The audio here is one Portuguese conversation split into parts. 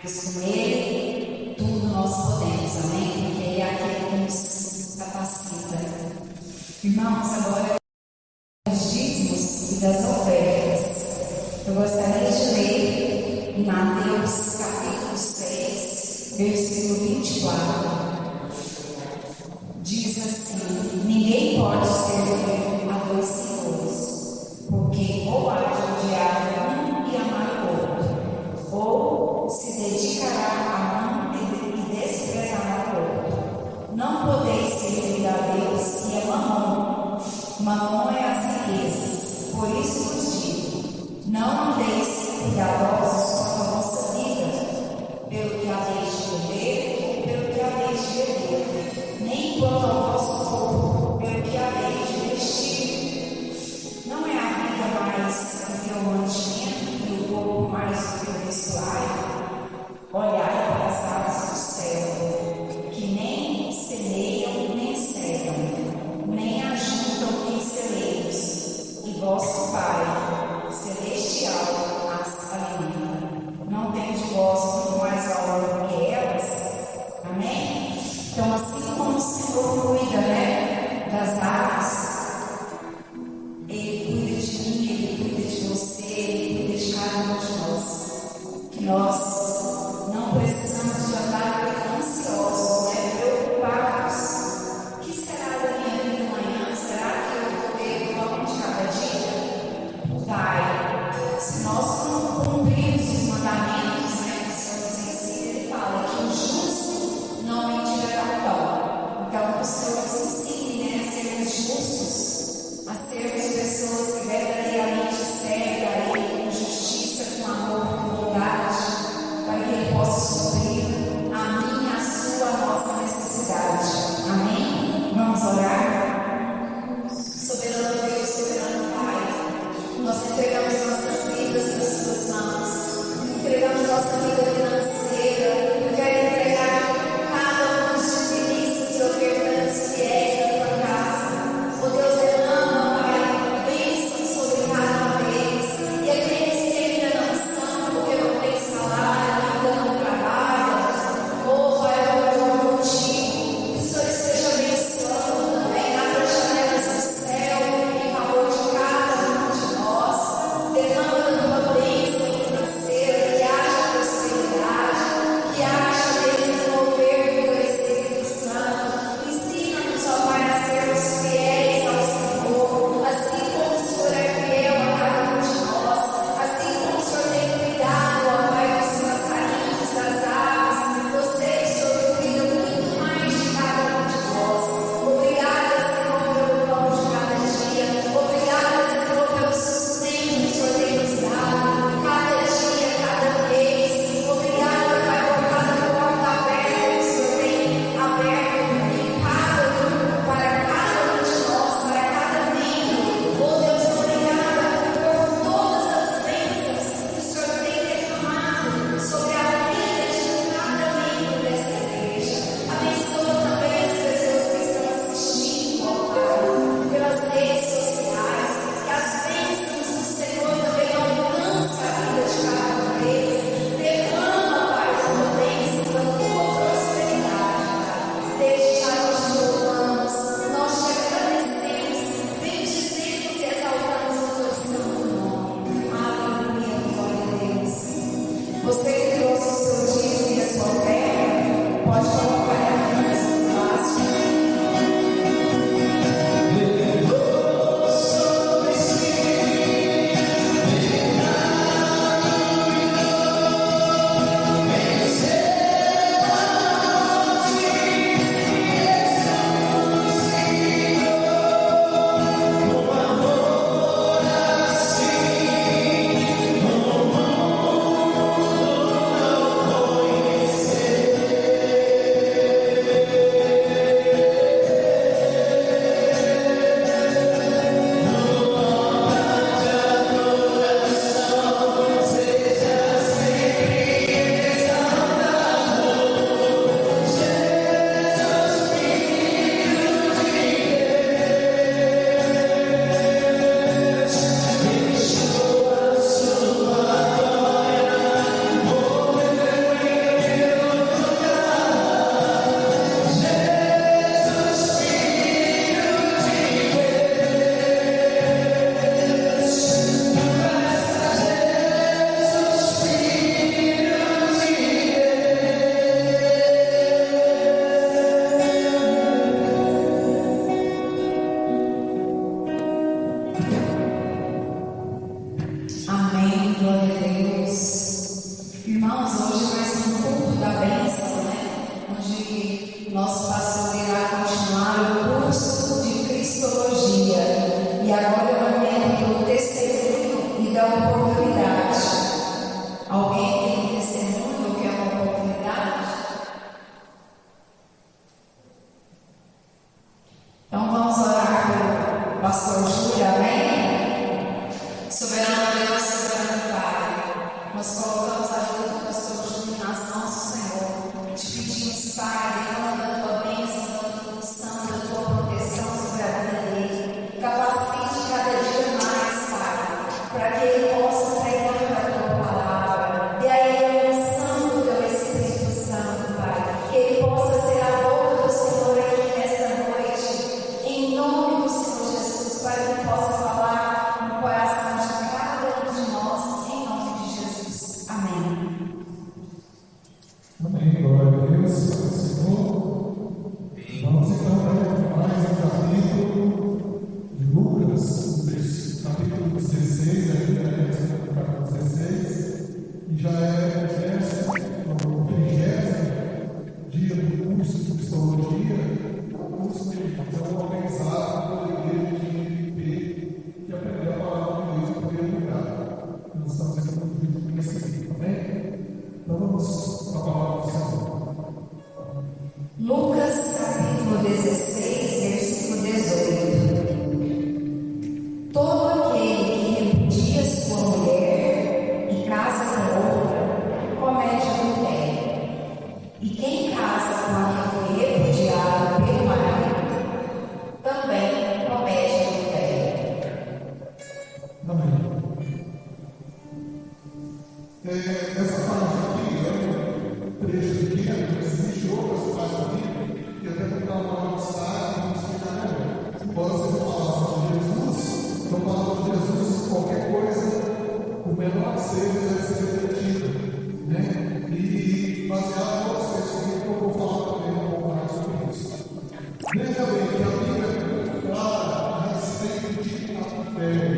mas com Ele tudo nós podemos, amém? Porque Ele é aquele que nos capacita. Irmãos, agora dos dízimos e das ofertas. Eu gostaria de ler em Mateus capítulo 6, versículo 24. Diz assim: ninguém pode servir a dois senhores, porque ou há de odiar um e amar o outro, ou se dedicará a um e desprezará o outro. Não podeis servir a Deus e a Mamon. Mamon é as riquezas. Por isso vos digo: não andeis cuidadosos com a vossa vida, pelo que haveis de comer ou pelo que haveis de beber, nem quanto ao vosso corpo, pelo que haveis de vestir. Não é a vida mais do que o mantimento e o corpo mais do que o vestuário? Olhai para as aves do céu, que nem semeiam nem cegam, nem ajuntam em celeiros, e vosso Pai celestial as alimenta. Não tendes vós muito mais valor do que elas? Amém? Então, assim como o Senhor cuida, das aves, Ele cuida de mim, Ele cuida de você, Ele cuida de cada um de nós. Que nós não precisamos de andar ansiosos, preocupados. O que será da minha vida amanhã? Será que eu vou ter o pão de cada dia? Vai. Se nós não cumprirmos os mandamentos, que o Senhor nos ensina, Ele fala que o justo não mentirá pão. Então, o Senhor nos ensine, a sermos justos, a sermos pessoas que verdadeiramente servem a Ele com justiça, com amor, com bondade, para que Ele possa suprir a minha, a sua, a nossa necessidade. Amém? Vamos orar? Soberano Deus, soberano Pai, nós entregamos nossas vidas nas Suas mãos, entregamos nossa vida financeira. Eu quero entregar cada um dos dizimistas e ofertantes fiéis da Tua casa. Oh Deus, derrama, Pai, bênção sobre cada um deles, e aqueles que ainda não são, porque não têm salário, ainda não trabalham. Oh Pai, eu oro contigo, que o Senhor esteja abençoando também Vamos então ler mais um capítulo de Lucas, capítulo 16, ainda é capítulo 16, e já é o 30º dia do curso de Psicologia, curso que é um aprendizado da igreja de IP, que aprendeu a palavra de Deus em primeiro lugar. Nós estamos aqui no vídeo a seguir, amém? Então vamos à palavra do Senhor. Lucas capítulo 16, versículo 18. Todo aquele que repudia sua mulher e casa com outra, comete adultério. E quem casa com a que foi repudiada pelo marido, também comete adultério. Amém. Essa parte aqui é um trecho pequeno, mas existe outras partes aqui que até vou dar uma mensagem e vamos explicar melhor. Pode ser palavra de Jesus, então palavra de Jesus, qualquer coisa, o menor que seja, deve ser repetida, né? E baseado no processo que eu vou falar também um pouco mais sobre isso. Veja bem que a Bíblia é muito clara a respeito de adultério,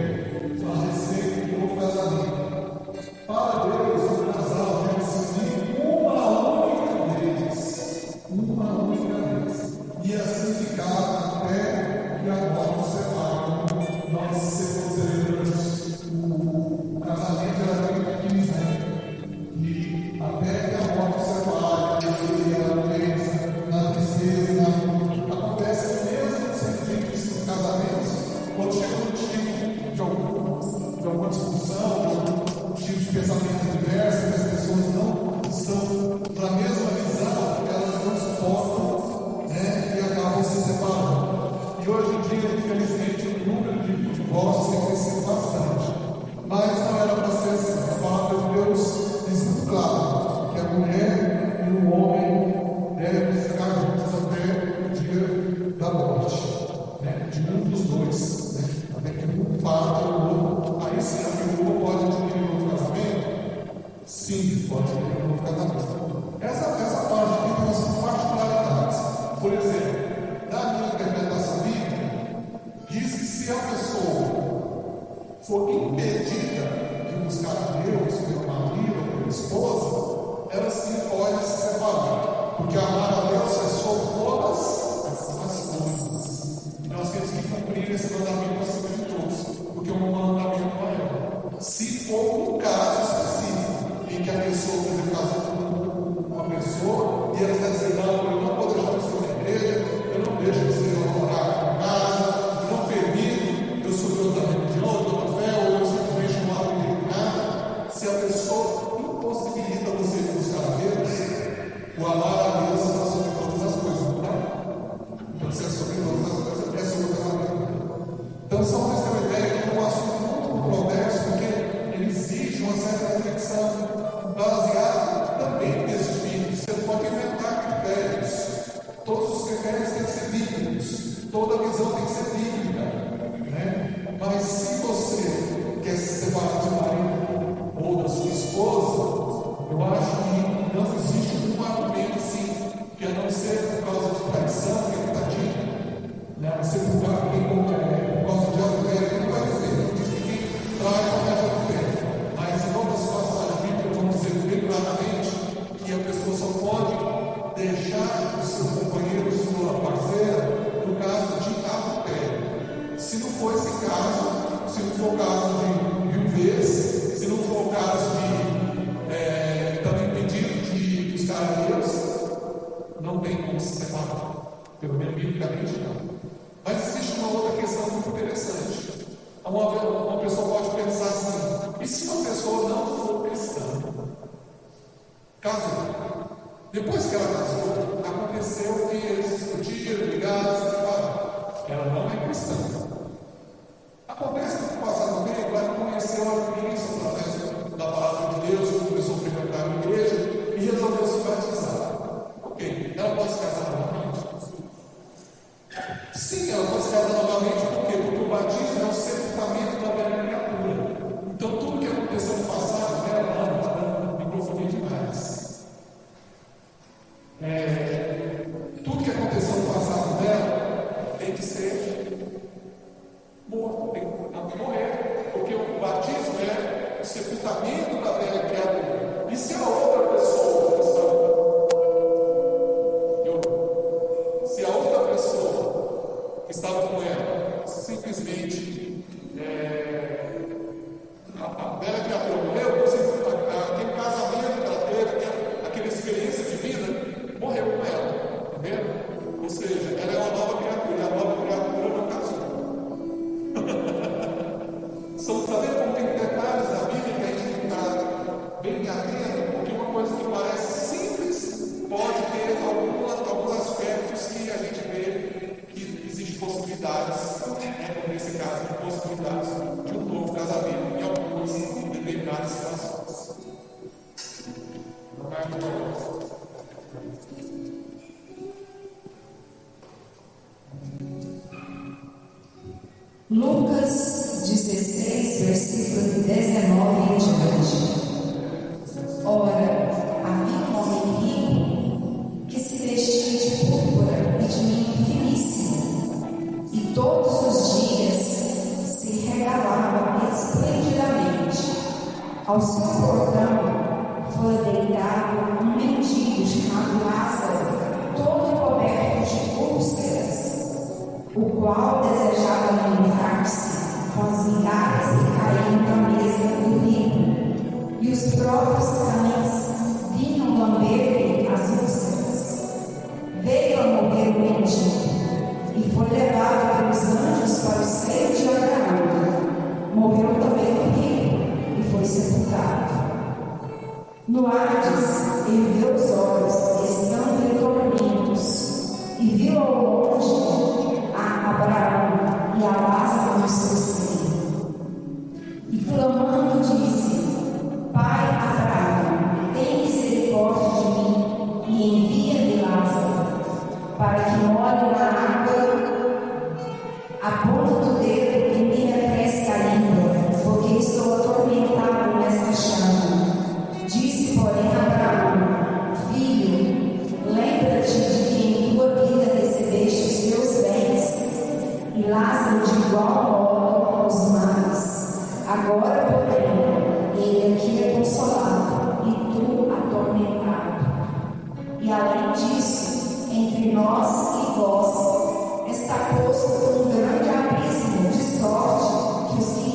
a respeito do casamento. Para Deus, o casal deve se unir uma única vez, e assim ficar até que a morte separe. Nós celebramos o casamento da Bíblia que diz, e até que a morte separe, a doença, na tristeza, acontece mesmo no sentido dos casamentos, quando chega um tipo de alguma discussão, de pensamento diverso, que as pessoas não estão na mesma visão, elas não suportam, né, e acabam se separando. E hoje em dia, infelizmente, o número de divórcios tem crescido bastante. Mas não era para ser assim. A palavra de Deus diz muito claro que a mulher e o homem devem ficar juntos até o dia da morte, né, de um dos dois, né, até que um parte o outro. Aí sim, a viúva pode adquirir um novo casamento? Sim, pode adquirir um novo casamento. Essa parte aqui tem umas particularidades. Por exemplo, na minha interpretação bíblica, diz que se a pessoa for impedida de buscar a Deus pelo marido ou pela esposa, ela sim pode se separar. Porque amar a Deus é sobre todas as coisas. E nós temos que cumprir esse mandamento acima de todos. Porque um mandamento maior. Se for um caso específico em que a pessoa, por exemplo, casou com uma pessoa e ela está dizendo, não, eu não vou deixar você na igreja, eu não deixo você orar em casa, eu não permito, eu sou de outra religião, de outra fé, ou eu simplesmente não acredito em nada. Se a pessoa impossibilita você de buscar a Deus, o amar a Deus é sobre todas as coisas, não é? Então, se é sobre todas as coisas, é sobre o casamento. Então, só para ter uma ideia que é um assunto muito complexo, porque ele exige uma certa reflexão baseada também nesse espírito. Você não pode inventar critérios. Todos os critérios têm que ser bíblicos. Toda visão tem que ser bíblica, né? Mas se você quer se separar do marido ou da sua esposa, eu acho que não existe um argumento assim, que a não ser por causa de traição, que é tadinho, né? Você por causa de adultério, ele não vai dizer, diz que quem trai comete adultério. Mas em outras passagens bíblicas, vamos dizer bem claramente que a pessoa só pode deixar o seu companheiro, sua parceira, no caso de adultério. Se não for esse caso, se não for o caso de viuvez, se não for o caso de estar impedido de buscar a Deus, não tem como se separar. Pelo menos biblicamente não. Mas existe uma outra questão muito interessante. Uma pessoa pode pensar assim, e se uma pessoa não for cristã? Casou. Depois que ela casou, aconteceu que eles discutiram, brigaram, se separaram. Ela não é cristã. Acontece que no passado tempo ela conheceu a Cristo através da palavra de Deus, começou a frequentar a igreja e resolveu se batizar. Ok, ela pode se casar novamente? Sim, ela pode se casar novamente, por quê? Porque o batismo é o sepultamento da velha criatura. Então tudo que aconteceu no passado, me confundir demais. Tudo que tem que ser morto, tem que morrer, porque o batismo é o sepultamento da velha criatura. E se a outra pessoa que estava com ela simplesmente a velha criatura morreu, aquele casamento que ela teve, aquela experiência de vida, morreu com ela, entendeu? Ou seja, ela é uma nova criatura, e a nova criatura não casou. São também como tem detalhes da Bíblia que a gente tem que estar bem atento, porque uma coisa que parece simples pode ter alguns aspectos que a gente vê que existem possibilidades, nesse caso, possibilidades de um novo casamento em algumas determinadas situações. Não é muito Lucas 16, versículos 19 em diante. Ora, havia um homem rico que se vestia de púrpura e de linho finíssimo, e todos os dias se regalava esplendidamente. Ao seu portão foi deitado um mendigo chamado Lázaro, todo coberto de úlceras, o qual desejava alimentar-se com as migalhas que caíam da mesa do rico, e os próprios cães vinham lamber-lhe as úlceras. Veio a morrer o mendigo, e foi levado pelos anjos para o seio de Abraão. Morreu também o rico, e foi sepultado. No Hades, ergueu os olhos, estando em tormentos, e viu ao longe a Abraão e a Lázaro no seu seio. E clamando disse: Pai Abraão, tem misericórdia de mim e envia-me Lázaro, para que molhe na água a ponta do dedo e me refresque a língua, porque estou atormentado nesta chama. Disse, porém, Abraão: Filho, lembra-te de que em tua vida recebeste os teus bens, e Lázaro de igual modo os males. Agora, porém, ele aqui é consolado, e tu atormentado. E além disso, entre nós e vós está posto um grande abismo, de sorte que os que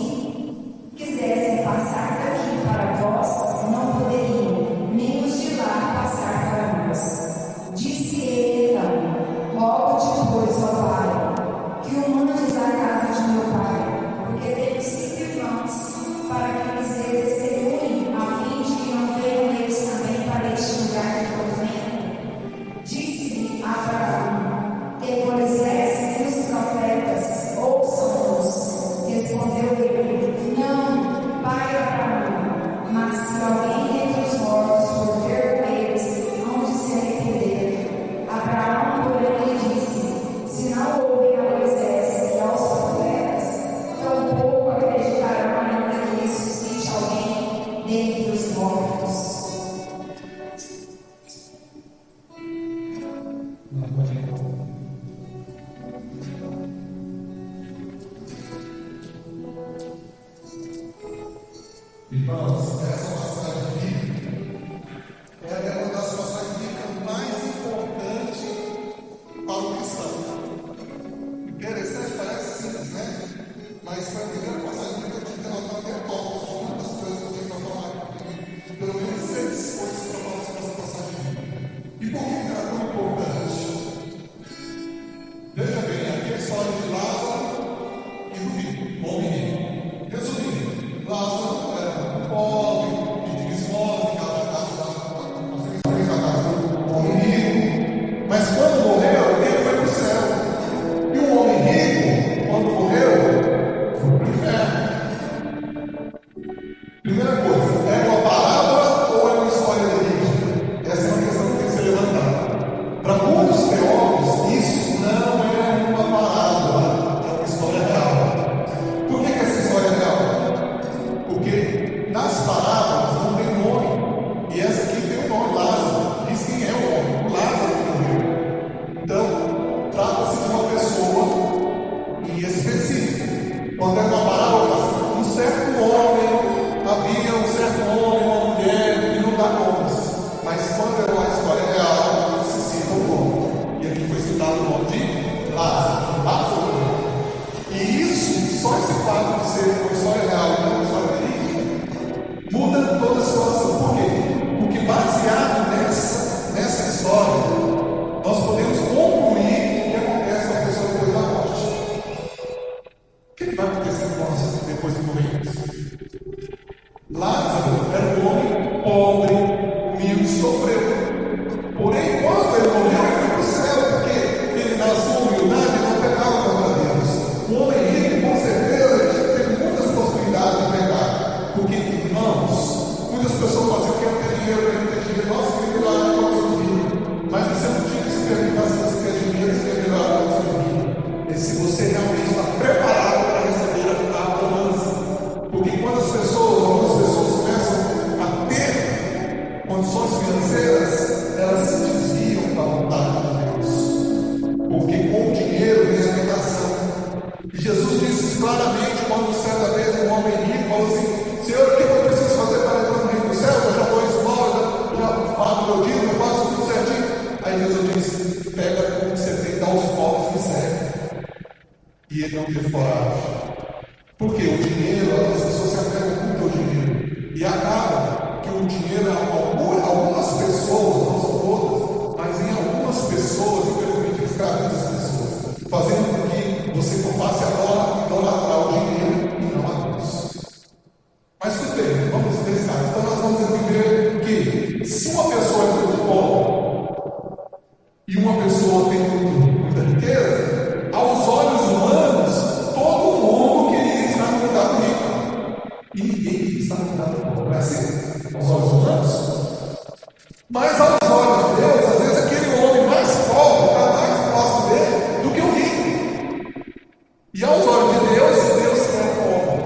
quisessem passar daqui para vós não poderiam, nem os de lá passar para nós. Disse ele então: Rogo-te, pois, ó Pai, que o mandes à casa de meu pai, porque tenho 5 irmãos, para que lhes dê testemunho, a fim de que não venham eles também para este lugar de tormento. Disse-lhe Abraão: Tem Moisés e os profetas, ouçam-nos. Respondeu ele: Não, pai Abraão, mas se alguém entre os mortos for ver com eles, hão de se arrepender. Abraão, porém, lhe disse: Se não ouvem a Moisés e aos profetas, tampouco acreditarão ainda que ressuscite alguém dentre os mortos. Irmãos, essa passagem bíblica é uma das passagens bíblicas mais importantes para o cristão. Interessante, parece simples, né? Mas foi a primeira passagem bíblica que ela está até top, muitas coisas que eu tenho para falar. Pelo menos 6 coisas para falar sobre essa passagem bíblica. E por que ela é tão importante? Veja bem, aqui é a história de Lázaro e do rico, o homem rico. Resumindo, Lázaro era um pobre, pedia esmola, ficava na casa do homem rico. Mas quando morreu, ele foi para o céu. E o homem rico, quando morreu, foi para o inferno. Primeira coisa, é uma parábola ou é uma história verídica? Essa é uma questão que tem que ser levantada. Para muitos teólogos, isso não é uma parábola, é uma história real. Por que essa história é real? Porque nas parábolas não tem nome. E essa aqui tem o nome, Lázaro. Diz quem é o homem. Lázaro que morreu. Então, trata-se de uma pessoa Quando é uma parábola, assim, um certo homem, havia um certo homem, uma mulher, e não dá nomes. Mas quando é uma história real, se cita o nome. E aqui foi citado o nome de Lázaro. E isso, só esse fato de ser uma história real e não uma história verídica, muda toda a situação. Por quê? Porque baseado nessa história, nós podemos concluir o que acontece com a pessoa depois da morte. O que vai acontecer com nós depois que morremos? Lázaro era um homem pobre, humilde, sofreu. Porém, quando ele morreu, ele foi para o céu, porque ele, na sua humildade, não pecava contra Deus. O homem rico, com certeza, teve muitas possibilidades de pecar. Porque, irmãos, muitas pessoas faziam que eu quero dinheiro, nossa, que melhor é o seu dinheiro. Mas você não tinha que se perguntar se você quer dinheiro, se quer melhor é o seu dinheiro. É se você realmente está preparado para receber a bonança. Porque quando algumas pessoas começam a ter condições financeiras, elas se desviam da vontade de Deus. Porque com o dinheiro vem a tentação. E Jesus disse isso claramente quando certa vez um homem rico falou assim: Senhor, o que eu preciso fazer para entrar no reino dos céus? Eu já dou esmola, já faço meu dízimo, eu faço tudo certinho. Aí Jesus disse: pega o que você tem, dá aos pobres que servem. E ele não teve coragem. Porque o dinheiro, as pessoas se apegam muito ao dinheiro. E acaba que o dinheiro, algumas pessoas, não são todas, mas em algumas pessoas, infelizmente, escraviza as pessoas, fazendo com que você passe a idolatrar o dinheiro e não a Deus. Mas tudo bem, vamos pensar. Então nós vamos entender que se uma pessoa é muito pobre e uma pessoa tem muita riqueza, aos olhos humanos, todo mundo queria estar no lugar do rico. E ninguém queria estar no lugar do pobre. Não é assim? Aos olhos humanos? Mas aos olhos de Deus, às vezes aquele homem mais pobre está mais próximo dele do que o rico. E aos olhos de Deus, Deus quer o pobre.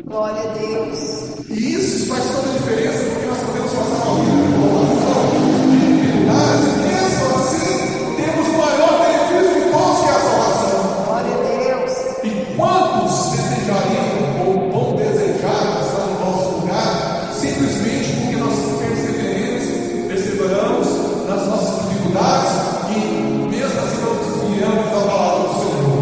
Glória a Deus. E isso faz toda a diferença, porque nós podemos passar uma vida de colocação, de dificuldades, e mesmo assim temos o maior benefício de todos, que é a salvação. Glória a Deus. E quantos desejariam ou vão desejar estar no nosso lugar, simplesmente porque nós perseveramos nas nossas dificuldades e mesmo assim não desviamos da palavra do Senhor.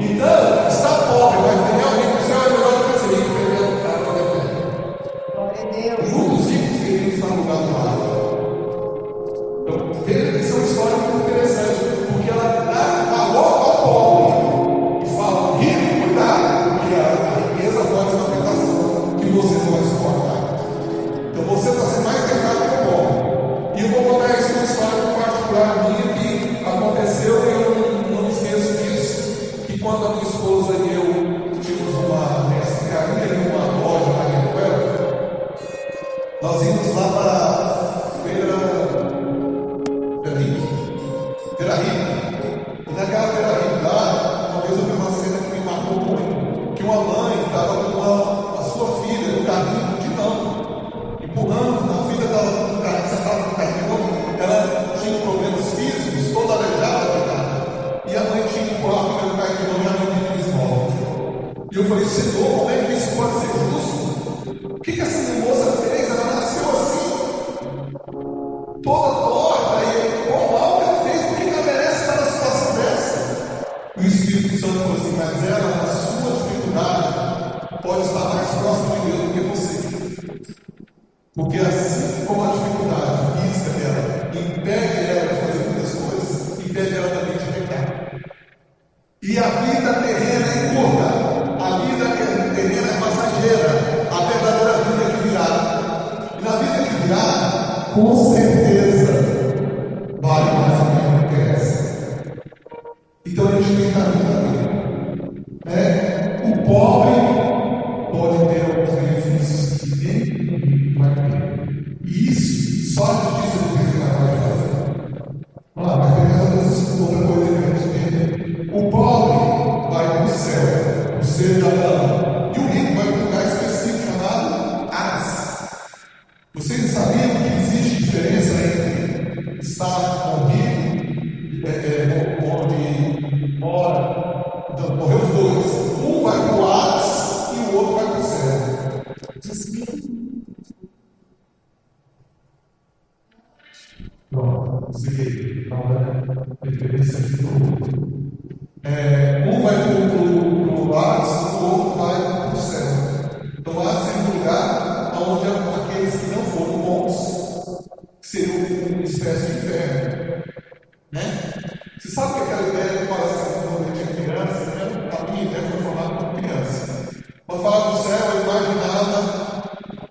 Então, está pobre, mas tem alguém que o céu é melhor do que esse rico, pegando cara da terra. Glória a Deus. Muitos ricos queriam estar no lugar do lado. Então, veja que isso é uma história muito interessante, porque ela dá valor ao pobre e fala: rico, cuidado, porque a riqueza pode ser uma tentação que você não vai suportar. Então você está sendo mais tentado que o pobre. E eu vou contar isso uma história particular minha que aconteceu e eu não esqueço disso. Que quando a minha esposa e eu tínhamos uma mestre e uma loja lá em Coelho, nós íamos lá para a Feira Rica. E naquela Feira Rica lá, uma vez eu vi uma cena que me marcou muito, que uma mãe estava com a sua filha no carrinho de mão, empurrando a filha dela no carrinho, sentada no carrinho. Ela tinha problemas físicos, toda aleijada, e a mãe tinha que empurrar a filha no carrinho de mão e a mãe pediu esmola. E eu falei: Senhor, como é que isso pode ser justo? O que essa moça fez? Ela nasceu assim, toda torta, e qual mal que ela fez? Por que ela merece estar numa situação dessa? O Espírito Santo falou assim: mas ela, na sua dificuldade, pode estar mais próximo de Deus do que você. Porque assim como a dificuldade física dela impede ela de fazer muitas coisas, impede ela também de pecar. E a vida terrena é curta, a vida terrena é passageira, a verdadeira vida é que virá. E na vida que virá, com certeza, vale mais a pena do que essa. Então a gente tem caminho também. O pobre pode ter alguns benefícios que nem vai ter. E isso só a justiça do Cristo vai fazer. Mas tem outra coisa que a gente tem. O pobre vai para o céu, o ser da lama. E o rico vai para um lugar específico chamado Hades. Vocês sabiam que existe diferença interessante do um vai para o Hades, o outro vai para o céu. Então, o Hades seria um lugar onde aqueles que não foram bons seriam uma espécie de inferno. Né? Você sabe que aquela ideia que fala assim, quando eu tinha criança, né? A minha ideia foi formada por criança. Quando falava do céu, eu imaginava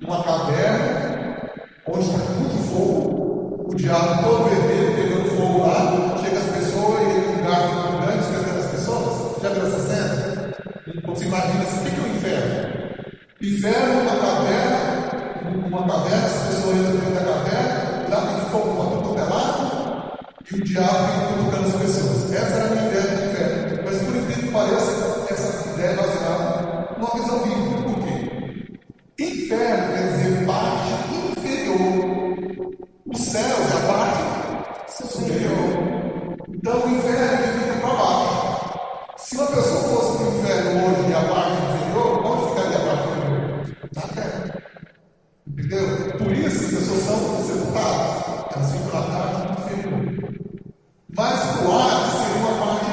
uma caverna onde está muito fogo, o diabo todo vermelho pegando fogo lá, chega as pessoas e ele garfo grande escrevendo as pessoas. Já viu essa cena? Então você imagina assim, o que é o inferno? O inferno é uma caverna, essa pessoa entra dentro da caverna, lá tem fogo para tudo que é lado, e o diabo fica colocando as pessoas. Essa era a minha ideia do inferno. Mas por incrível que pareça, essa ideia é baseada numa visão bíblica. Por quê? Inferno quer dizer parte inferior. Os céus é a parte superior. Então o inferno ele fica para baixo. Se uma pessoa fosse para o inferno hoje e a parte inferior, onde ficaria a parte inferior? Na terra. Entendeu? Por isso as pessoas são sepultadas. Elas ficam na parte inferior. Mas o ar seria uma parte,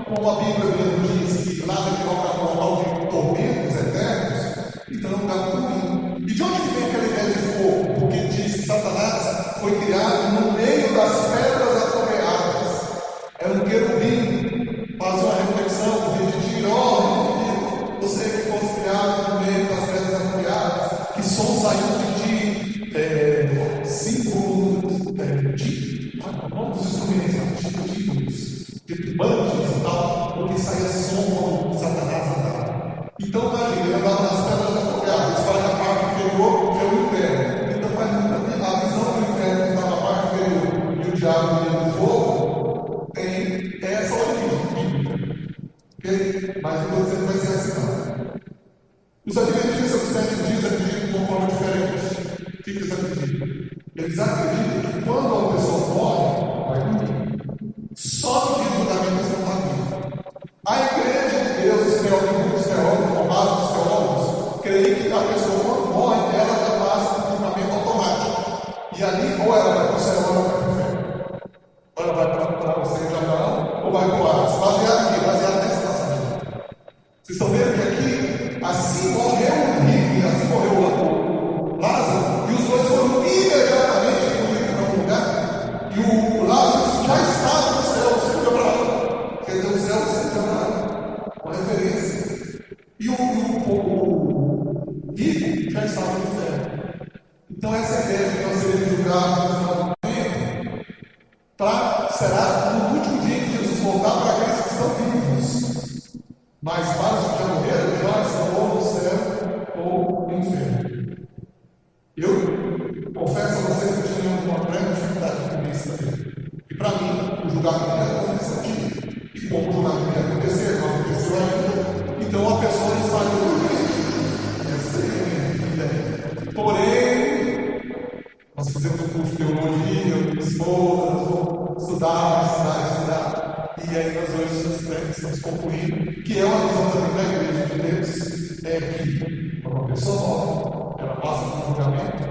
como a Bíblia mesmo diz, que lá vai ter um local de tormentos eternos, então é um lugar muito ruim. E de onde vem aquela ideia de fogo? Porque diz que Satanás foi criado no meio das pedras afogueadas. Era um querubim. Faz uma reflexão, porque a gente tira, você que fosse criado no meio das pedras afogueadas, que som saindo de símbolos dos instrumentos, de bandos e tal, porque saía som quando Satanás andava. Então, imagina, ele andava nas pedras afogadas, ele fala que a parte inferior é o inferno. Então, faz muita a visão do inferno que está na parte inferior e o diabo dentro do fogo tem essa origem bíblica. Ok? Mas não vou dizer que vai ser assim, não. Os adventistas dos 7 dias acreditam de uma forma diferente. O que eles acreditam? Eles acreditam que quando uma pessoa morre, vai dormir. Só no dia do julgamento eles vão estar vivos. A igreja de Deus, os teólogos, com base dos teólogos, creem que a pessoa, quando morre, ela já passa no julgamento automático. E ali, ou ela vai para o céu, ou ela vai para o inferno. Ou ela vai para o céu de Abraão, ou vai para o Hades. Baseado em quê? Baseado nessa passagem. Vocês estão vendo que aqui, assim morreu o rico e assim morreu o Lázaro, e os dois foram imediatamente para um lugar, e o Lázaro já estava no céu, o céu de Abraão. Quer dizer, o céu do céu de Abraão, uma referência. E o rico já estava no inferno. Então, essa ideia de que nós seremos julgados no final do tempo, será no último dia que Jesus voltar para aqueles que estão vivos. Mas para os que já morreram, já estão ou no céu ou no inferno. Eu confesso a vocês que eu tinha uma grande dificuldade com isso também. E para mim, o julgamento ia acontecer. E como o julgamento ia acontecer, não aconteceu ainda. Então a pessoa não sabe do jeito. Essa seria a minha ideia. Porém, nós fizemos um curso de teologia, eu e minha esposa, nós vamos estudar. E aí nós hoje estamos concluindo que é uma visão também da igreja de Deus, é que uma pessoa morre, ela passa por um julgamento,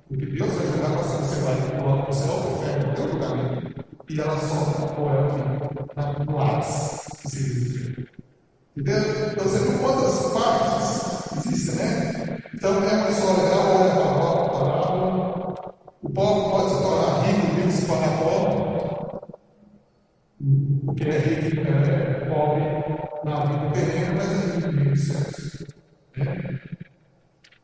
porque Deus vai julgar para você vai para o céu ou para o inferno, no teu julgamento, e ela sofre ou ela fica no ápice, que seria o inferno. Entendeu? Então você viu quantas partes existem, né? Então é uma pessoa legal ou é parábola. O pobre pode se tornar rico, o rico se tornar pobre. Porque é rico, é pobre na vida terrena, mas é rico no céus.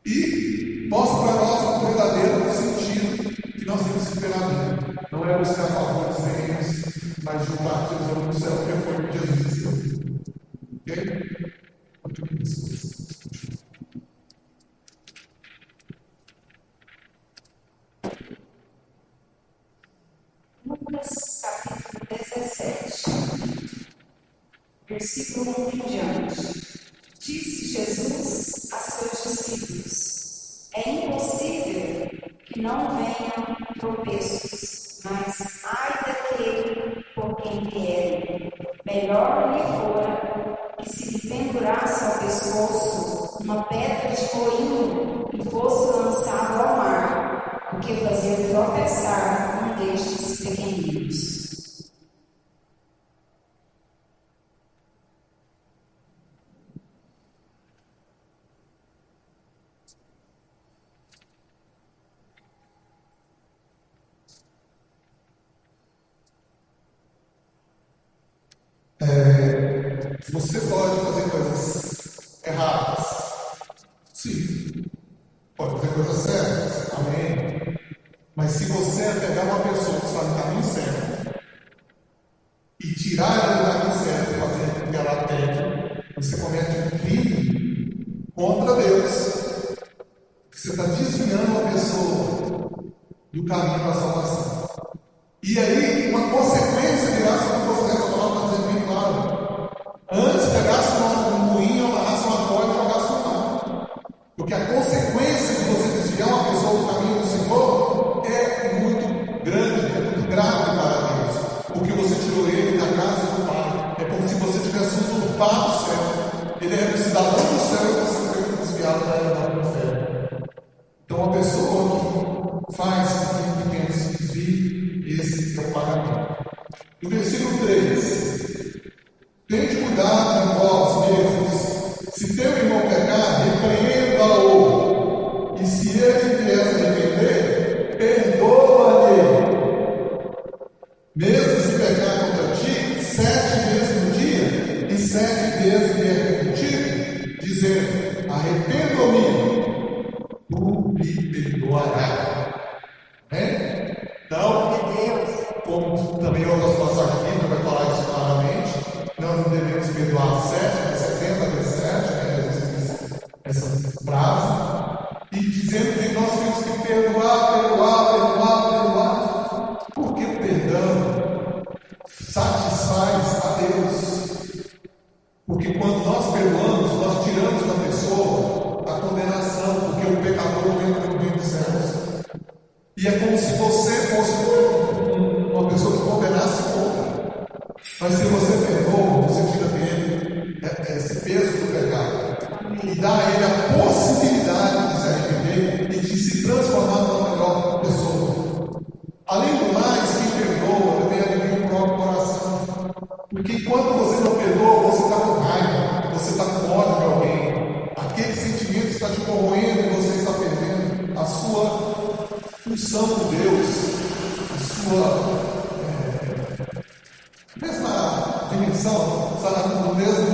E mostra para nós o verdadeiro sentido que nós temos que ter na vida. Não é buscar favores terrenos, mas juntar tesouro no céu, que foi o que Jesus ensinou. Ok? Lucas capítulo 17, versículo 1 em diante. Disse Jesus a seus discípulos: é impossível que não venham tropeços, mas ai daquele por quem vierem. Melhor lhe fora que se lhe pendurasse ao pescoço uma pedra de moinho e fosse lançado ao mar, do que fazer tropeçar um destes pequeninos. Você pode fazer coisas erradas. Sim. Pode fazer coisas certas. Amém. Mas se você pegar uma pessoa que está no caminho certo e tirar ela do caminho certo e fazer com que ela pegue, você comete um crime contra Deus. Você está desviando uma pessoa do caminho da salvação. E aí, uma consequência virá sobre você. Essa palavra está dizendo bem claro. Antes pegasse um moinho, amarrasse uma corda e jogasse no mar. Porque a consequência de você desviar uma pessoa do caminho do Senhor é muito grande, é muito grave para Deus. Porque você tirou ele da casa do Pai. É como se você tivesse usurpado o céu. Ele era o cidadão do céu e você foi desviado para ele para o inferno. Então, uma pessoa que faz com que pequeno se desvie, esse é o pagamento. No versículo 3: tende cuidado em vós mesmos. Se teu irmão pecar, repreenda-o. E se ele vier se arrepender, perdoa-lhe. Mesmo se pecar contra ti 7 vezes no dia, e 7 vezes vier contigo, dizendo: arrependo-me, tu lhe perdoarás. Então, como também outras passagens bíblicas vai falar isso claramente, nós não devemos perdoar 7, mas 70 vezes 7, essa frase, e dizendo que nós temos que perdoar. Porque o perdão satisfaz a Deus. Porque quando nós perdoamos, nós tiramos da pessoa a condenação, porque o pecador entra no reino dos céus. E é como se você fosse uma pessoa que condenasse outra. Mas se você perdoa, você tira dele esse peso do pecado. E dá a ele a possibilidade de se arrepender e de se transformar numa melhor pessoa. Além do mais, quem perdoa também alivia o próprio coração. Porque enquanto você não perdoa, você está com raiva, você está com ódio de alguém. Aquele sentimento está te corroendo e você está perdendo a sua função com Deus, a sua mesma dimensão, sabe, no mesmo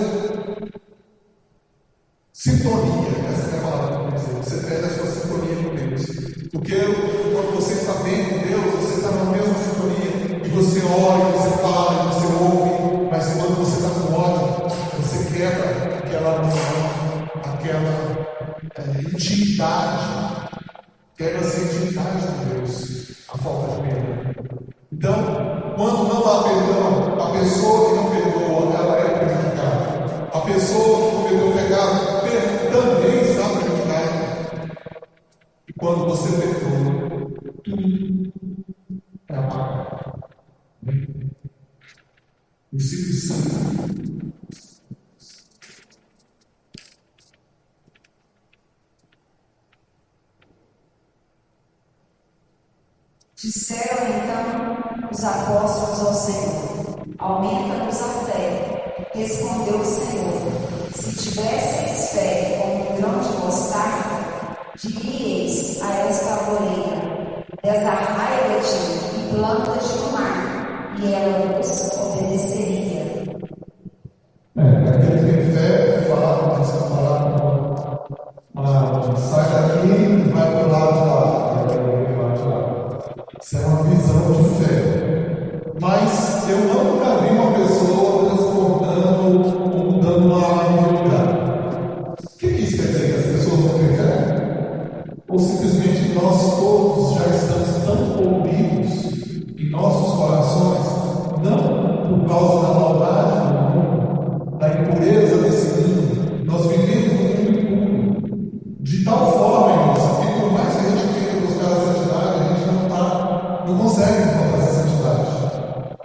sintonia, essa é a palavra que eu quero dizer. Você perde a sua sintonia com Deus. Porque quando você está bem com Deus, você está na mesma sintonia, e você ora, e você fala, e você ouve, mas quando você está com ódio, você quebra aquela união, aquela intimidade. Quebra-se a intimidade com Deus, a falta de perdão. Então, quando não há perdão, a pessoa que não perdoa, ela é prejudicada. A pessoa que cometeu o pecado também está prejudicada. E quando você perdoa, tudo é apagado. Versículo 5. Disseram então os apóstolos ao Senhor: aumenta-nos a fé. Respondeu o Senhor: se tivesseis fé como um grão de mostarda, diríeis a esta amoreira: desarraiga-te e planta-te no mar, e ela vos obedeceria. Aquele que tem fé, fala, você fala, sai daqui e vai para o lado de lá. Isso é uma visão de fé. Mas eu nunca vi uma pessoa transportando ou mudando uma árvore de lugar. O que isso quer dizer? Que as pessoas não têm fé? Ou simplesmente nós todos já estamos tão corrompidos em nossos corações, não por causa da maldade do mundo, da impureza desse mundo, nós vivemos um mundo impuro. De tal forma, irmãos, que por mais que a gente tente buscar a santidade, a gente não consegue encontrar essa santidade.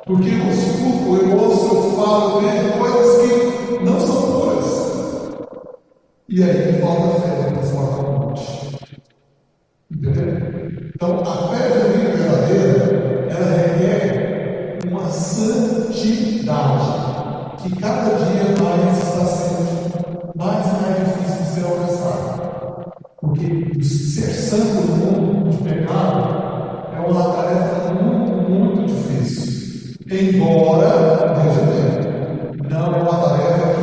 Porque eu escuto, eu ouço, eu falo, eu vejo coisas que não são puras. E aí me falta fé para transformar um monte. Entendeu? Então, a fé genuína e verdadeira, ela requer uma santidade que cada dia mais está sendo mais e mais difícil de ser alcançada. Porque ser santo no mundo de pecado é uma tarefa muito difícil. Embora, veja bem, não é uma tarefa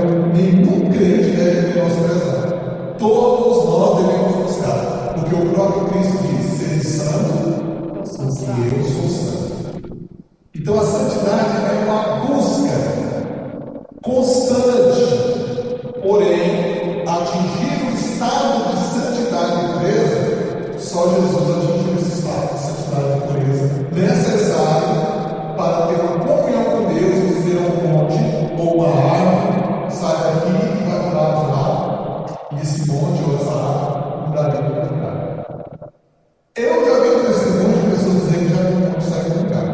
constante, porém, atingir o estado de santidade e pureza, só Jesus atingiu esse estado de santidade e pureza necessário para ter uma comunhão com Deus e dizer a um monte ou uma árvore, sai daqui e vai morar de lá, e esse monte ou essa árvore mudaria de lugar. Eu já vi testemunho de pessoas dizendo que já não consegue do lugar,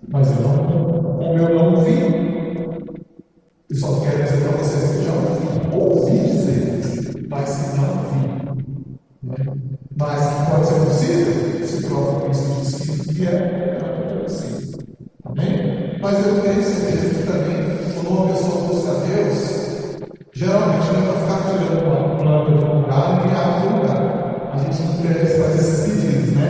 mas eu não, como eu não vi, eu só quero dizer para vocês que já ouvi dizer, mas que não vi. Mas que pode ser possível, se o próprio Cristo disse que é possível. Amém? Mas eu tenho certeza que também, quando uma pessoa busca Deus, geralmente não é para ficar tirando uma planta de um lugar e água de um lugar. A gente não deve fazer esses pedidos, né?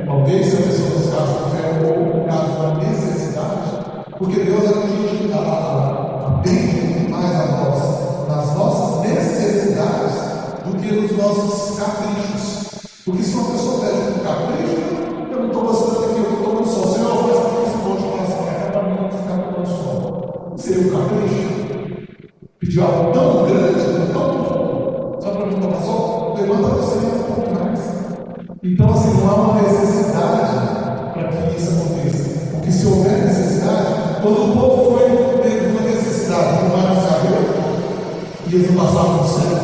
Talvez se a pessoa buscasse a fé ou caso da necessidade, porque Deus atende muito mais a nós, nas nossas necessidades, do que nos nossos caprichos. Porque se uma pessoa pede um capricho, eu não estou gostando aqui, eu estou tomando sol. Se eu oferecer esse monte de maçã, para mim não ficar tomando sol. Seria um capricho. Pediu algo tão grande, tão bom, só para mim tomar sol, demanda você um pouco mais. Então, assim, não há uma necessidade para que isso aconteça. Porque se houver necessidade, quando o povo teve uma necessidade, o mar se abriu, e eles não passavam no céu,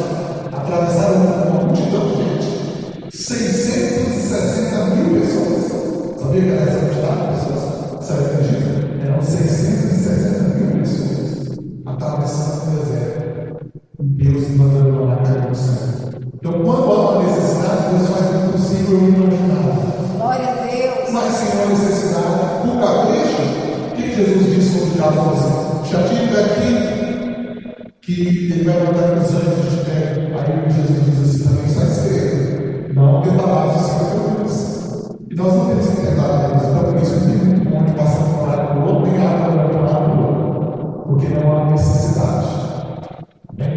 atravessaram uma multidão de gente. 660 mil pessoas. Sabia que era essa quantidade de pessoas? Você acredita? Eram 660 mil pessoas atravessando o deserto. E Deus mandando lá cair no céu. Então, quando há uma necessidade, Deus faz o impossível e imaginável. Glória a Deus. Mas sem uma necessidade, por capricho, o que Jesus disse quando o diabo falou assim? Já tive daqui que ele vai mandar que os anjos de terra. Aí Jesus diz assim: também está escrito, não tentarás o Senhor Deus. E nós não temos que tentar Deus. Então, por isso que tem muito monte passando por lá, por outro, tem água para tomar por outro, porque não há necessidade. Amém?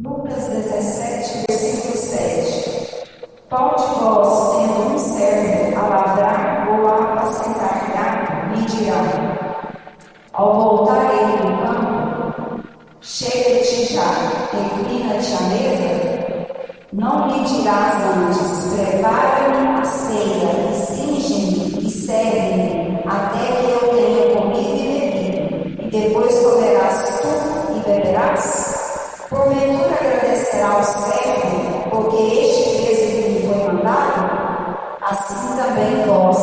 Lucas 17, versículo 7. Qual de vós, tendo um servo a lavrar ou a apacentar gado, lhe dirá, ao voltar ele do campo, chega-te já, reclina-te à mesa? Não lhe dirás antes, prepara-me a ceia, e cinge-me, e segue-me, até que eu tenha comido e bebido, e depois comerás tu e beberás? Porventura agradecerá ao servo, porque este fez o que lhe foi mandado? Assim também vós,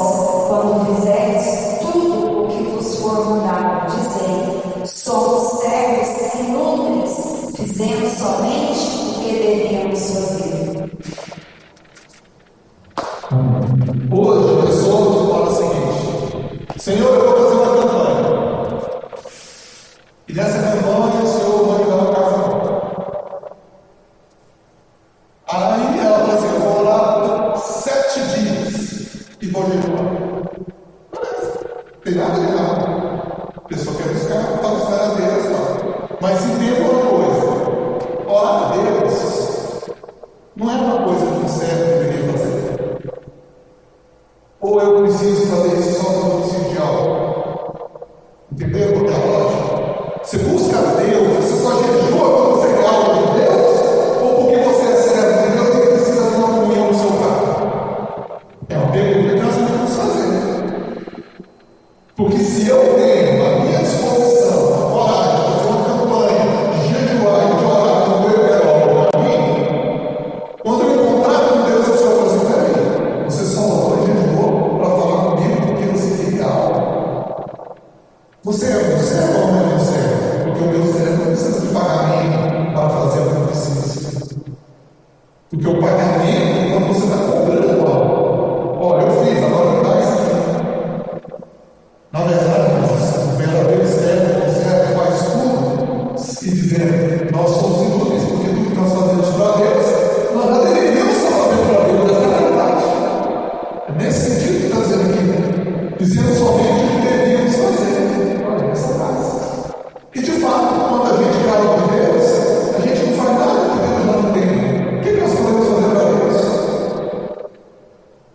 quando fizerdes tudo o que vos for mandado, dizei, somos servos inúteis, fizemos somente o que devíamos fazer. Hoje, a pessoa fala o seguinte: Senhor, eu vou fazer uma campanha. E nessa campanha, o Senhor vai me dar uma casa nova. Aí ela fala assim: eu vou orar 7 dias e vou jejuar. Tem nada de errado. A pessoa quer buscar a Deus, tá? Mas entenda uma coisa: orar a Deus não é uma coisa que um servo deveria fazer. Ou eu preciso fazer isso só quando eu preciso de algo. Entendeu? Porque é lógico. Você busca a Deus, você só jejua quando você quer algo de Deus, ou porque você é servo de Deus e precisa de uma comunhão no seu carro? É uma pergunta que nós devemos fazer. Porque se eu tenho a minha disposição, a coragem de fazer uma campanha, de jejuar e de orar como eu quero algo para mim, quando eu encontrar com Deus, eu só vou assim: peraí, você só orou e jejuou para falar comigo porque você queria algo. Você é um servo ou não é um servo? Porque o meu servo não precisa de pagamento para fazer o que eu preciso. Porque o pagamento é quando você está cobrando algo. Olha, eu fiz, agora me dá isso aqui. Na verdade,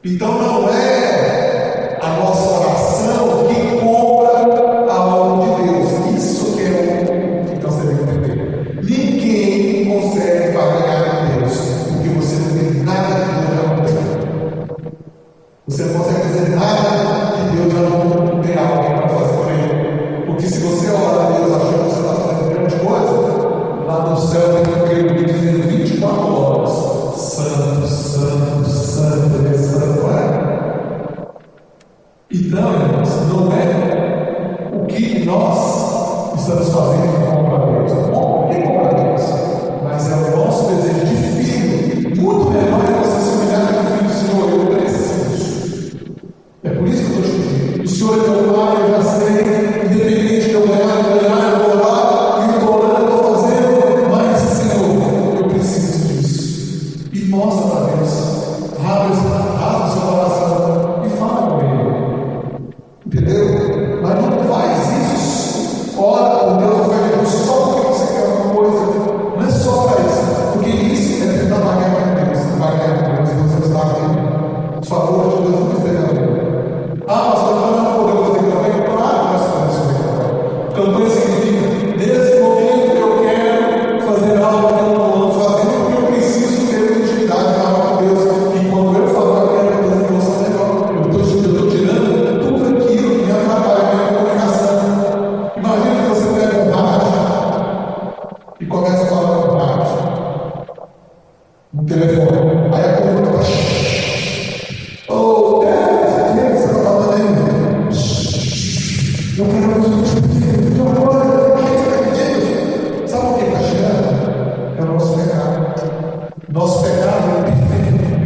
Então não é a nossa oração que compra a alma de Deus. Isso que é o que nós devemos entender. Ninguém consegue pagar a Deus, porque você não tem nada que Deus já não tem. Você não consegue dizer nada que Deus já não tem algo para fazer por ele. Porque se você ora a Deus achando que você está fazendo grande coisa, lá no céu tem um creio que diz 24 horas: Santo, Santo, Santo, é Santo, não é? Então, irmãos, não é o que nós estamos fazendo que compra a Deus. Bom, quem compra a Deus? Mas é o nosso desejo de filho, muito menor que você se humilhar com o filho do Senhor. Eu preciso. É por isso que eu estou te pedindo. O Senhor é meu Pai, eu já sei, independente de eu ganhar, eu vou orar, e eu estou orando, eu estou fazendo, mas, Senhor, eu preciso disso. E mostra para Deus. Rasga o seu coração e fala com Ele. Entendeu? Mas não faz isso. Ora com Deus, vai Deus só porque você quer uma coisa. Não é só para isso. Porque isso é tentar pagar com Deus. Não vai ganhar com Deus, você está aqui. Os favores de Deus não estão. Pastor, nós não podemos fazer campanha? Claro que nós podemos fazer campanha. Campanha significa, nesse momento eu quero fazer algo que eu não vou fazer, porque eu preciso ter uma intimidade com Deus. E quando eu falo, eu quero fazer Deus fazer algo. Eu estou tirando tudo aquilo que me atrapalha a minha comunicação. Imagina que você pega um rádio e começa a falar com o rádio, no telefone. Aí a conta está. Oh, Deus, você está falando aí? Eu quero discutir. Não pode, o que você está pedindo? Sabe o que está chegando? É o nosso pecado. Nosso pecado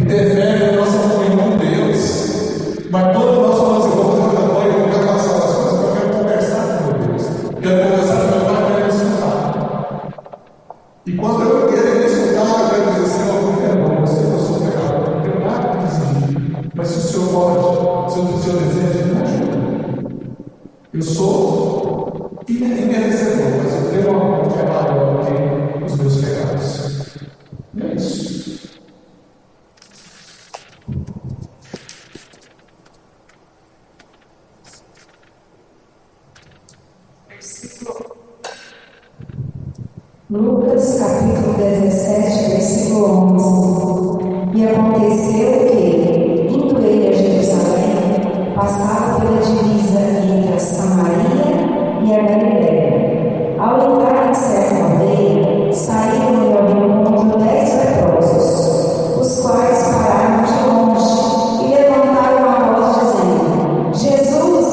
interfere na nossa comunhão com Deus. Mas quando nós falamos assim, vou fazer uma campanha, eu quero fazer as coisas, eu quero conversar com Deus. Quero conversar com meu Pai, quero escutar. E quando eu quero escutar, eu quero dizer assim, eu não quero, eu sei que eu sou pecador, eu não tenho nada para decidir. Mas se o Senhor pode, se o Senhor deseja, me ajuda. Eu sou imerecedor, mas eu tenho uma mão que é maior que os meus pecados. E é isso. Lucas capítulo 17, versículo 11. E aconteceu que, indo ele a Jerusalém, passava pela divisa entre a Samaria e a Galiléia. Ao entrar em certa aldeia, saíram-lhe ao encontro 10 leprosos, os quais pararam de longe e levantaram a voz, dizendo: Jesus,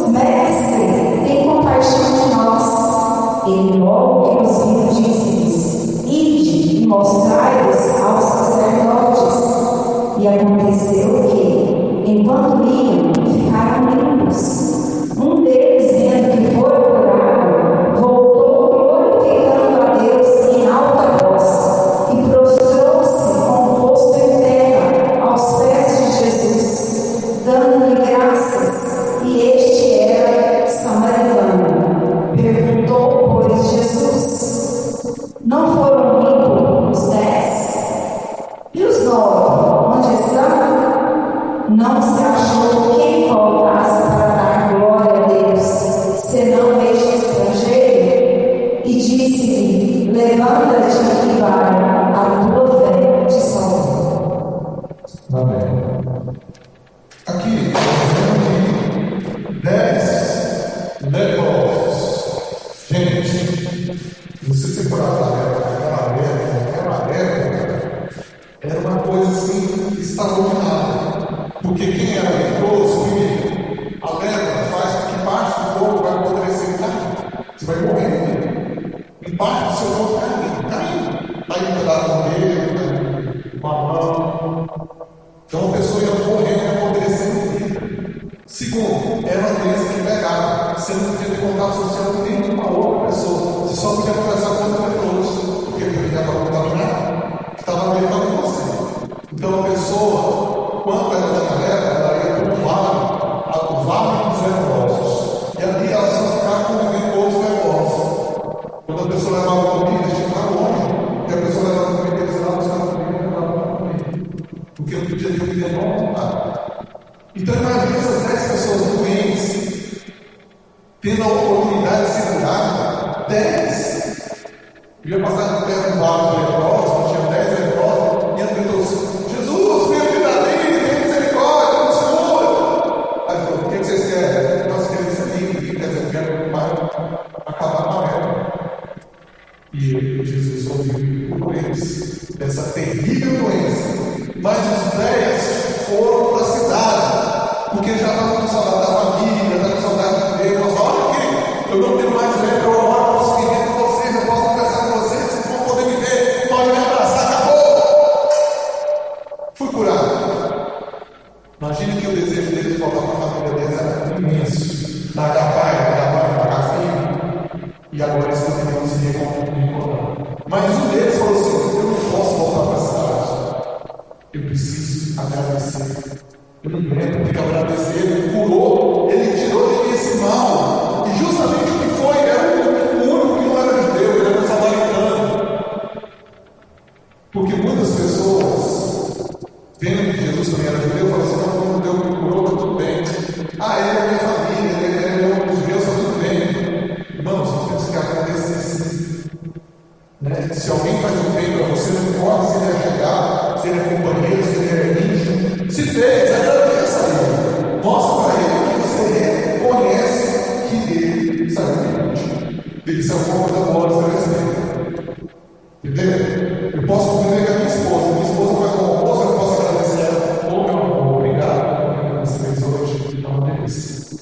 mestre, tem compaixão de nós. Ele logo que os viu disse-lhes: Ide e mostrai-vos aos sacerdotes. E aconteceu que, enquanto iam, ficaram limpos. Um deles, vendo que foi curado, voltou glorificando a Deus em alta voz e prostrou-se com o rosto em terra aos pés de Jesus, dando-lhe graças. E este era samaritano. Perguntou, pois, Jesus: Não foram limpos os 10? E os 9, onde estão? Não se achou quem voltasse para dar glória a Deus, senão este estrangeiro. E disse-lhe: Levanta-te e vai, a tua fé te salvou. Amém. Aqui, nós vemos 10 leprosos. Gente, não sei se por aquela época, era uma coisa assim extraordinária. Porque quem era leproso, primeiro, a lepra faz com que parte do corpo vai apodrecer e cair. Você vai morrer. E parte do seu corpo caindo. Aí um pedaço do dedo, uma mão. Então a pessoa ia morrendo e apodrecendo o dedo. Segundo, era uma doença que pegava. Você não podia ter contato social com nenhuma outra pessoa. Você só podia conversar com outro leproso. Porque ele estava contaminado, estava levando com você. Então a pessoa, quando ela tinha lepra, ela ia para o vale dos leprosos. E ali ela só ficava convivendo com outros leprosos. Quando a pessoa levava comida, tinha que estar longe. E a pessoa levava comida, eles lá buscando comida e levava comida. Porque podia ter um demônio lá. Então imagine essas 10 pessoas doentes tendo a oportunidade de ser curada. 10. Eu ia passar no pé do barco de leprosos, tinha 10 leprosos, e as pessoas, Jesus, filho de Davi, tem misericórdia, nos cura. Aí ele falou, o que vocês querem? Nós queremos ser livres, quer dizer, eu quero acabar com a guerra. E Jesus ouviu por eles dessa terrível doença. Mas os 10 foram para a cidade, porque já estavam com saudade da família, estavam com saudade de Deus. Olha aqui, eu não tenho mais lepra, eu agora posso viver com vocês, eu posso conversar com vocês, vocês vão poder me ver, podem me abraçar, acabou! Fui curado. Imagine que o desejo deles de voltar para a família deles era imenso. Largar pai, pagar filho, e agora eles poderiam se reencontrar. Mas um deles falou assim: eu não posso voltar para a cidade. Eu preciso agradecer. Eu não lembro, tem que agradecer. Ele curou, ele tirou de mim esse mal. E justamente o que foi, era o único que não era judeu, ele era um samaritano. Porque muitas pessoas, vendo que Jesus também era judeu, falam assim: não, foi um judeu que me curou, está tudo bem. Ah, ele é minha família, ele é um dos meus, está tudo bem. Irmãos, nós temos que agradecer sim. Né? Se alguém faz um bem para você, não importa se ele é chegado, se ele é companheiro, se ele é íntimo. Se fez, agradeça a ele. Mostra para ele que você reconhece que ele saiu do íntimo. Ele saiu com uma coisa boa, você recebe. Entendeu? Eu posso conviver com a minha esposa faz um almoço, eu posso agradecer ela. Ô meu amor, obrigado. Você fez hoje, é uma delícia.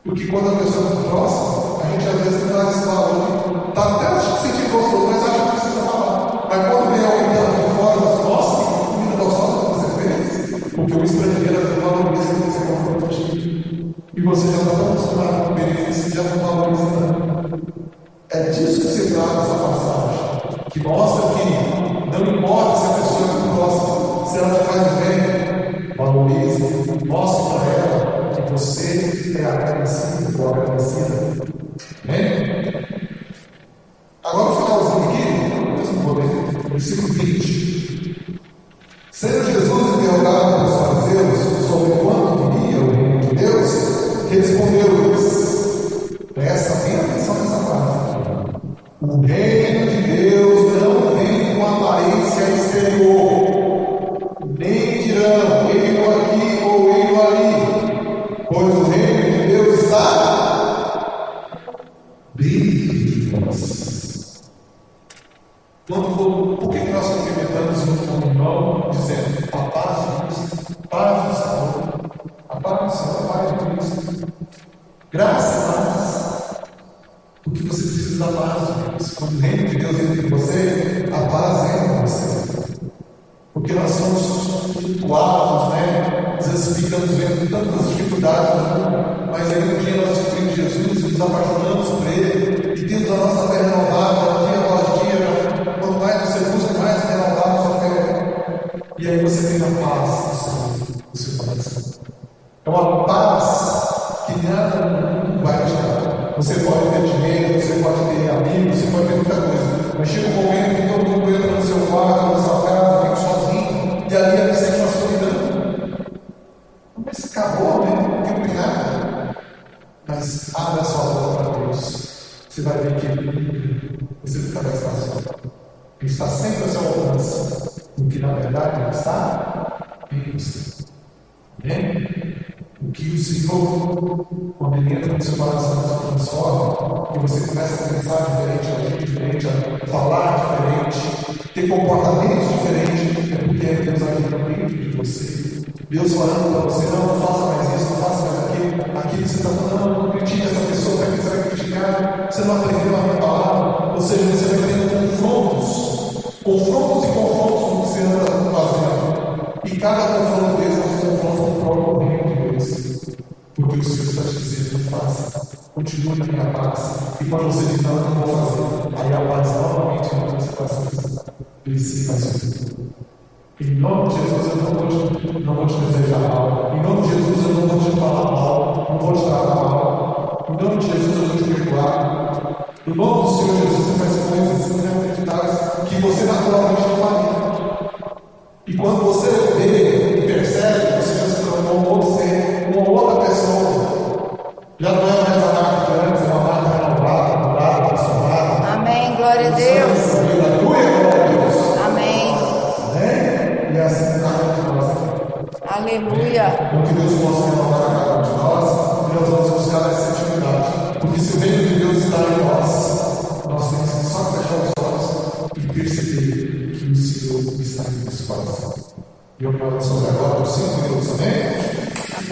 Porque quando a pessoa é muito próxima, a gente às vezes não dá esse valor. Está até se sentindo gostoso, mas acha que precisa falar. Mas quando vem alguém de fora, nossa, que comida gostosa que você fez. Porque o estrangeiro às vezes valoriza que você comprou contigo. E você já está tão acostumado com o benefício, já não valoriza tanto. É disso que se trata essa passagem. Que mostra que não importa se a pessoa é muito próxima, se ela te faz bem, valorize, mostre para ela que você é agradecido ou agradecida. Amém? Agora, no finalzinho aqui, mesmo poder, versículo 20. Sendo Jesus interrogado pelos fariseus sobre quando viria o reino de Deus, respondeu-lhes: presta bem atenção nessa frase. O reino de Deus não vem com aparência exterior, nem dirão, ei-lo aqui ou ei-lo ali, pois o reino de Deus está dentro de nós. Por que nós cumprimentamos um irmão dizendo a paz de Cristo, paz do Senhor, a paz do Senhor, a paz de Cristo, graças a Deus? Porque você precisa da paz de Deus. Quando o reino de Deus entra em você, a paz entra em você. Porque nós somos flutuados, né? Às vezes ficamos vendo tantas dificuldades no mundo, mas aí um dia nós descobrimos Jesus, nos apaixonamos por Ele e temos a nossa fé renovada, dia após dia. Quanto mais você busca, mais renovada a sua fé. E aí você tem a paz no seu coração. É uma paz que nada no mundo vai te dar. Você pode ter dinheiro, você pode ter amigos, você pode ter muita coisa. Mas chega um momento que todo mundo entra no seu quarto, na sua casa, fica sozinho, e ali ele sente uma solidão. Mas acabou, né? Não tem nada. Mas abra sua boca para Deus. Você vai ver que você nunca vai estar só. Ele está sempre ao seu alcance. O que na verdade ele está em você. Amém? O que o Senhor, quando Ele entra no seu coração, se transforma, e você começa a pensar diferente, a agir diferente, a falar diferente, ter comportamentos diferentes, é porque Deus agindo dentro de você. Deus falando para você: não faça mais isso, não faça mais aquilo. Aquilo que você está falando, não critique essa pessoa, para que você vai criticar. Você não aprendeu a minha palavra. Ou seja, você vai tendo confrontos com o que você anda fazendo. E cada confronto desse é um confronto com o próprio reino de Deus. Porque o Senhor está te dizendo: faça, continue na minha paz. E quando você diz não, não vou fazer, aí a paz novamente entra na situação. Precisa fazer. Em nome de Jesus, eu não vou te desejar mal. Em nome de Jesus, eu não vou te falar mal. Não vou te tratar mal. Em nome de Jesus, eu vou te perdoar. No nome do Senhor Jesus, você faz coisas inacreditáveis que você naturalmente não faria. E quando você vê e percebe, você já se tornou um outro ser, uma outra pessoa. Já não é mais a marca que antes, é uma marca renovada, mudada, transformada. Amém. Glória a Deus. Aleluia, glória a Deus. Amém. Amém? E assim está de nós. Aleluia. O que Deus possa renovar a cada um de nós, e nós vamos buscar essa intimidade. Porque se o reino de Deus está em nós temos que só fechar os olhos e perceber que o Senhor está em nosso coração. E eu quero sobre agora por 5 minutos, amém?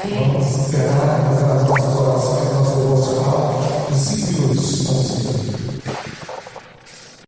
Amém. Vamos encerrar, fazer as nossas orações, nosso devocional, em 5 minutos com o Senhor.